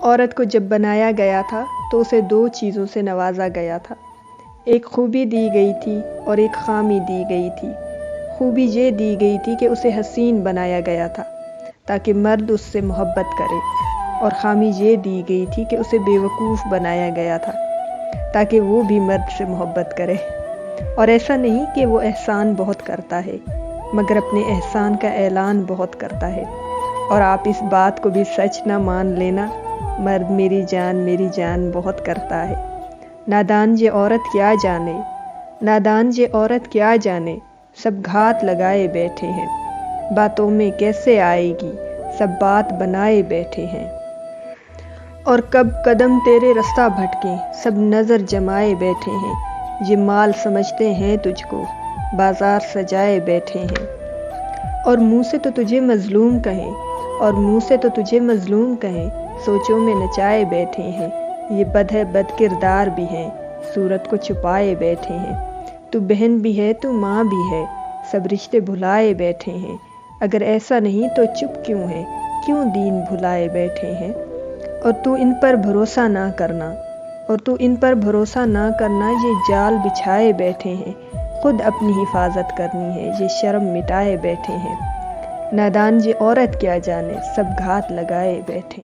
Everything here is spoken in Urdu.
عورت کو جب بنایا گیا تھا تو اسے 2 چیزوں سے نوازا گیا تھا۔ ایک خوبی دی گئی تھی اور ایک خامی دی گئی تھی۔ خوبی یہ دی گئی تھی کہ اسے حسین بنایا گیا تھا تاکہ مرد اس سے محبت کرے، اور خامی یہ دی گئی تھی کہ اسے بے وقوف بنایا گیا تھا تاکہ وہ بھی مرد سے محبت کرے۔ اور ایسا نہیں کہ وہ احسان بہت کرتا ہے، مگر اپنے احسان کا اعلان بہت کرتا ہے۔ اور آپ اس بات کو بھی سچ نہ مان لینا، مرد میری جان بہت کرتا ہے۔ نادان یہ عورت کیا جانے، نادان یہ عورت کیا جانے، سب گھات لگائے بیٹھے ہیں۔ باتوں میں کیسے آئے گی، سب بات بنائے بیٹھے ہیں۔ اور کب قدم تیرے رستہ بھٹکیں، سب نظر جمائے بیٹھے ہیں۔ یہ مال سمجھتے ہیں تجھ کو، بازار سجائے بیٹھے ہیں۔ اور منہ سے تو تجھے مظلوم کہیں، اور منہ سے تو تجھے مظلوم کہیں، سوچوں میں نچائے بیٹھے ہیں۔ یہ بد ہے، بد کردار بھی ہیں، صورت کو چھپائے بیٹھے ہیں۔ تو بہن بھی ہے، تو ماں بھی ہے، سب رشتے بھلائے بیٹھے ہیں۔ اگر ایسا نہیں تو چپ کیوں ہے، کیوں دین بھلائے بیٹھے ہیں؟ اور تو ان پر بھروسہ نہ کرنا، اور تو ان پر بھروسہ نہ کرنا، یہ جال بچھائے بیٹھے ہیں۔ خود اپنی حفاظت کرنی ہے، یہ شرم مٹائے بیٹھے ہیں۔ نادان یہ عورت کیا جانے، سب گھات لگائے بیٹھے۔